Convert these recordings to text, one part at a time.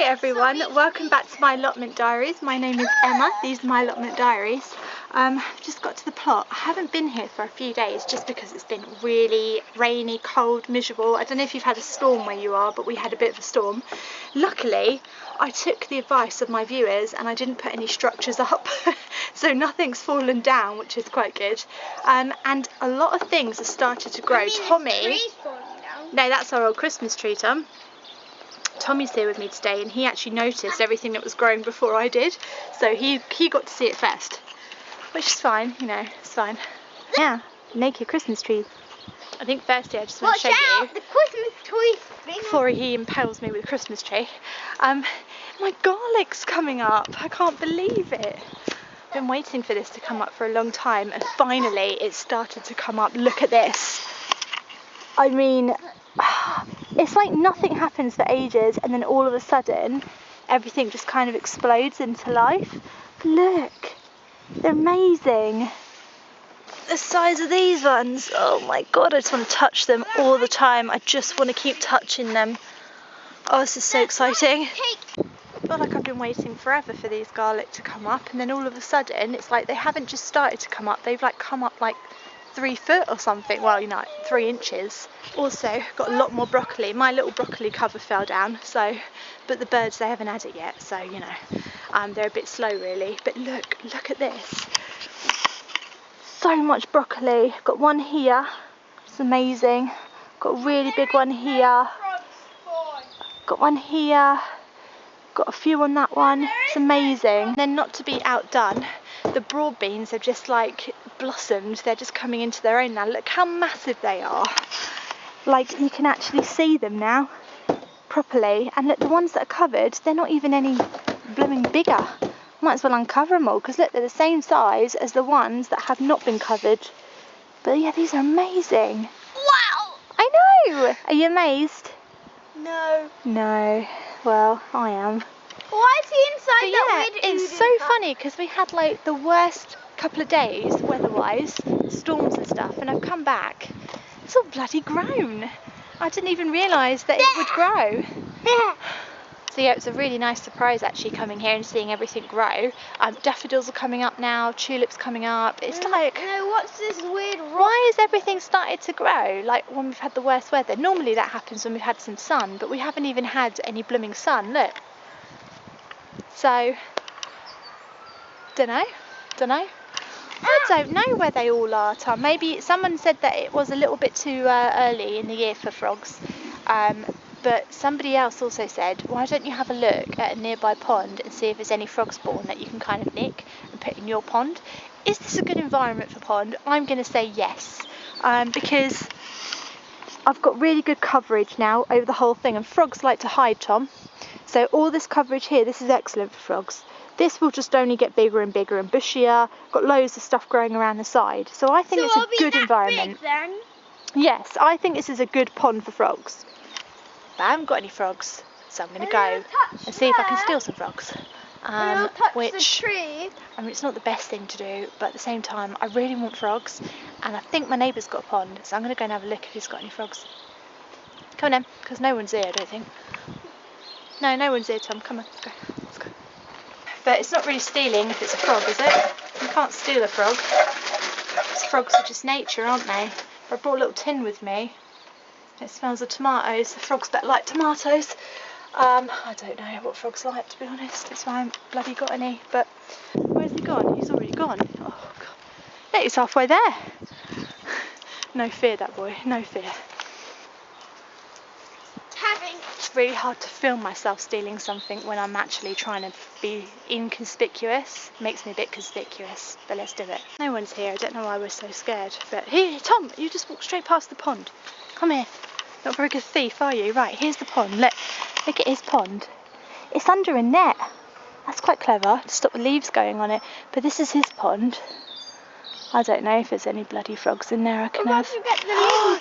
everyone, welcome back to my Allotment Diaries. My name is Emma, these are my Allotment Diaries. Just got to the plot. I haven't been here for a few days just because it's been really rainy, cold, miserable. I don't know if you've had a storm where you are, but we had a bit of a storm. Luckily, I took the advice of my viewers and I didn't put any structures up, so nothing's fallen down, which is quite good. And a lot of things have started to grow. Tommy, no, that's our old Christmas tree, Tom. Tommy's here with me today and he actually noticed everything that was growing before I did, so he got to see it first, which is fine, you know, it's fine. Yeah, naked Christmas tree. I think firstly I just want to show you the Christmas tree before he impales me with a Christmas tree. My garlic's coming up. I can't believe it. I've been waiting for this to come up for a long time and finally it started to come up. Look at this. I mean, it's like nothing happens for ages and then all of a sudden everything just kind of explodes into life. Look, they're amazing. The size of these ones, oh my god, I just want to touch them all the time. I just want to keep touching them. Oh, this is so exciting. I feel like I've been waiting forever for these garlic to come up and then all of a sudden it's like they haven't just started to come up, they've like come up like 3 foot or something, well, you know, 3 inches. Also got a lot more broccoli. My little broccoli cover fell down, so, but the birds, they haven't had it yet, so you know, they're a bit slow really. But look at this, so much broccoli. Got one here, it's amazing. Got a really big one here, got one here, got a few on that one. It's amazing. Then, not to be outdone, the broad beans have just like blossomed. They're just coming into their own now. Look how massive they are. Like, you can actually see them now properly. And look, the ones that are covered, they're not even any blooming bigger. Might as well uncover them all because look, they're the same size as the ones that have not been covered. But yeah, these are amazing. Wow! I know! Are you amazed? No. No. Well, I am. Why is he inside But that yeah, weird it's so funny because we had like the worst couple of days weather-wise, storms and stuff, and I've come back. It's all bloody grown. I didn't even realise that it would grow. So yeah, it was a really nice surprise actually coming here and seeing everything grow. Daffodils are coming up now, tulips coming up. It's like, no, what's this weird rock? why has everything started to grow like when we've had the worst weather? Normally that happens when we've had some sun, but we haven't even had any blooming sun, look. So, I don't know where they all are, Tom. Maybe someone said that it was a little bit too early in the year for frogs, but somebody else also said, why don't you have a look at a nearby pond and see if there's any frog spawn that you can kind of nick and put in your pond. Is this a good environment for pond? I'm going to say yes, because I've got really good coverage now over the whole thing, and frogs like to hide, Tom. So all this coverage here, this is excellent for frogs. This will just only get bigger and bigger and bushier. Got loads of stuff growing around the side. So I think it's a good environment. Big, then? Yes, I think this is a good pond for frogs. But I haven't got any frogs, so I'm going to go and see if I can steal some frogs. Which, the tree. I mean, it's not the best thing to do, but at the same time, I really want frogs. And I think my neighbour's got a pond, so I'm going to go and have a look if he's got any frogs. Come on then, because no one's here, I don't think. No one's here, Tom. Come on, let's go. Let's go. But it's not really stealing if it's a frog, is it? You can't steal a frog. Because frogs are just nature, aren't they? I brought a little tin with me. It smells of tomatoes. The frogs better like tomatoes. I don't know what frogs like, to be honest. That's why I haven't bloody got any. But where's he gone? He's already gone. Oh, God. Yeah, he's halfway there. No fear, that boy. No fear. It's really hard to film myself stealing something when I'm actually trying to be inconspicuous. Makes me a bit conspicuous, but let's do it. No one's here. I don't know why we're so scared. But here, Tom, you just walk straight past the pond. Come here. Not a very good thief, are you? Right, here's the pond. Look at his pond. It's under a net. That's quite clever to stop the leaves going on it. But this is his pond. I don't know if there's any bloody frogs in there I can have.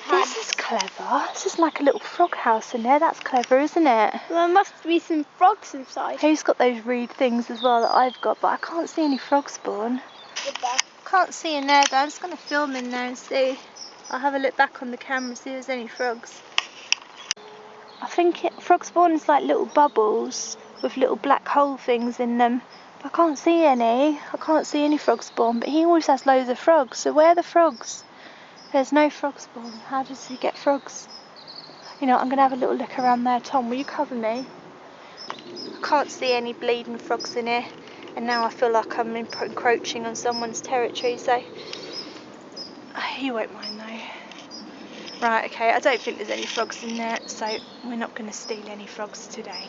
This is clever. This is like a little frog house in there. That's clever, isn't it? Well, there must be some frogs inside. Who's got those reed things as well that I've got, but I can't see any frog spawn. Can't see in there, but I'm just going to film in there and see. I'll have a look back on the camera and see if there's any frogs. I think frog spawn is like little bubbles with little black hole things in them. I can't see any. I can't see any frog spawn, but he always has loads of frogs. So where are the frogs? There's no frog spawn. How does he get frogs? You know, I'm going to have a little look around there. Tom, will you cover me? I can't see any bleeding frogs in here. And now I feel like I'm encroaching on someone's territory, so he won't mind though. Right, okay, I don't think there's any frogs in there, so we're not going to steal any frogs today.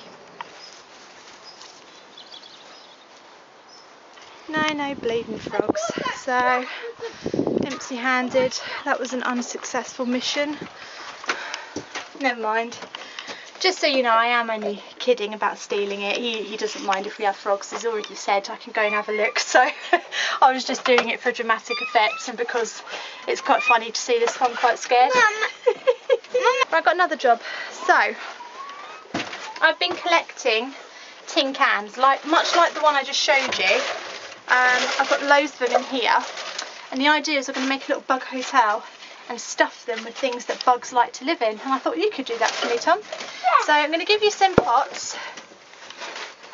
No bleeding frogs. So, empty-handed. That was an unsuccessful mission. Never mind. Just so you know, I am only kidding about stealing it. He doesn't mind if we have frogs. He's already said I can go and have a look. So I was just doing it for dramatic effect and because it's quite funny to see this one quite scared. I've got another job. So I've been collecting tin cans, much like the one I just showed you. I've got loads of them in here. And the idea is I'm going to make a little bug hotel and stuff them with things that bugs like to live in. And I thought you could do that for me, Tom. Yeah. So I'm going to give you some pots.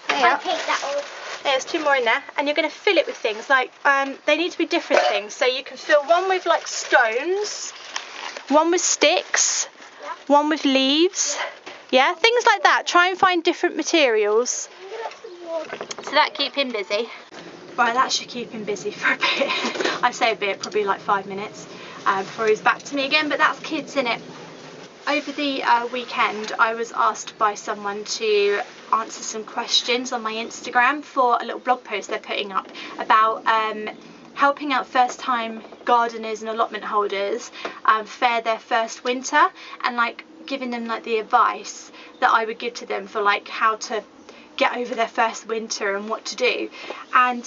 I'll take that off. There's 2 more in there. And you're going to fill it with things. Like, they need to be different things. So you can fill one with like stones, one with sticks, one with leaves. Yeah, things like that. Try and find different materials. So that keep him busy. Right, that should keep him busy for a bit. I say a bit, probably like 5 minutes. Before he's back to me again, but that's kids, innit? Over the weekend I was asked by someone to answer some questions on my Instagram for a little blog post they're putting up about helping out first time gardeners and allotment holders fare their first winter, and like giving them like the advice that I would give to them for like how to get over their first winter and what to do. And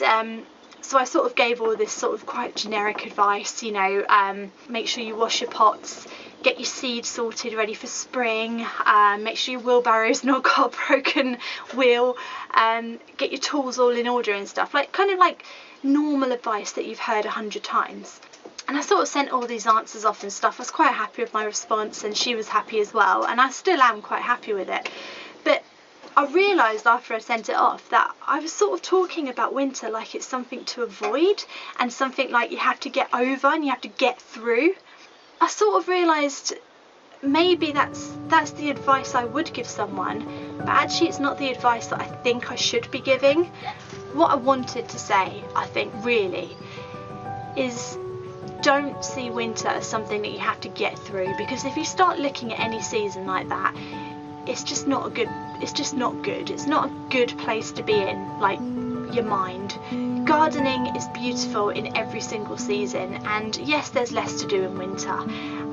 so I sort of gave all this sort of quite generic advice, you know, make sure you wash your pots, get your seeds sorted ready for spring, make sure your wheelbarrow's not got a broken wheel, get your tools all in order and stuff, like kind of like normal advice that you've heard 100 times. And I sort of sent all these answers off and stuff. I was quite happy with my response and she was happy as well, and I still am quite happy with it. But I realised after I sent it off that I was sort of talking about winter like it's something to avoid and something like you have to get over and you have to get through. I sort of realised maybe that's the advice I would give someone, but actually it's not the advice that I think I should be giving. What I wanted to say, I think, really, is don't see winter as something that you have to get through, because if you start looking at any season like that, it's just not good. It's not a good place to be in, like your mind. Gardening is beautiful in every single season, and yes, there's less to do in winter,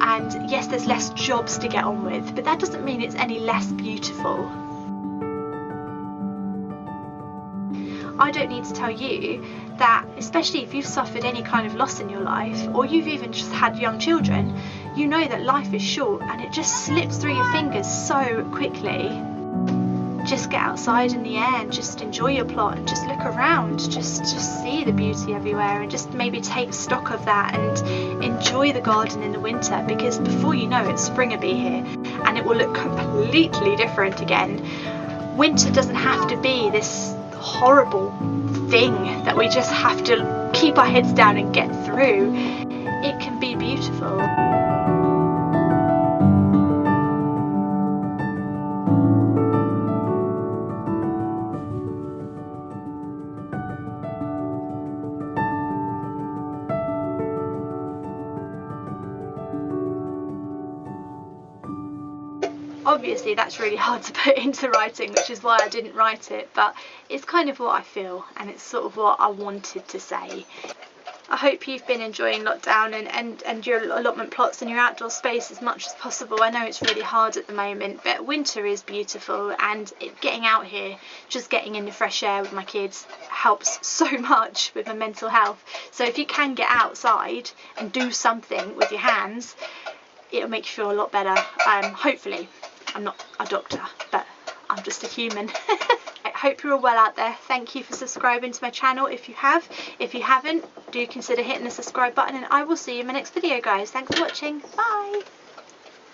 and yes, there's less jobs to get on with, but that doesn't mean it's any less beautiful. I don't need to tell you that, especially if you've suffered any kind of loss in your life, or you've even just had young children, you know that life is short and it just slips through your fingers so quickly. Just get outside in the air and just enjoy your plot and just look around, just see the beauty everywhere, and just maybe take stock of that and enjoy the garden in the winter, because before you know it, spring will be here and it will look completely different again. Winter doesn't have to be this horrible thing that we just have to keep our heads down and get through. It can be beautiful. Obviously that's really hard to put into writing, which is why I didn't write it, but it's kind of what I feel and it's sort of what I wanted to say. I hope you've been enjoying lockdown and your allotment plots and your outdoor space as much as possible. I know it's really hard at the moment, but winter is beautiful, and getting out here, just getting in the fresh air with my kids helps so much with my mental health. So if you can get outside and do something with your hands, it'll make you feel a lot better. Hopefully. I'm not a doctor, but I'm just a human. I hope you're all well out there. Thank you for subscribing to my channel if you have. If you haven't, do consider hitting the subscribe button, and I will see you in my next video, guys. Thanks for watching. Bye.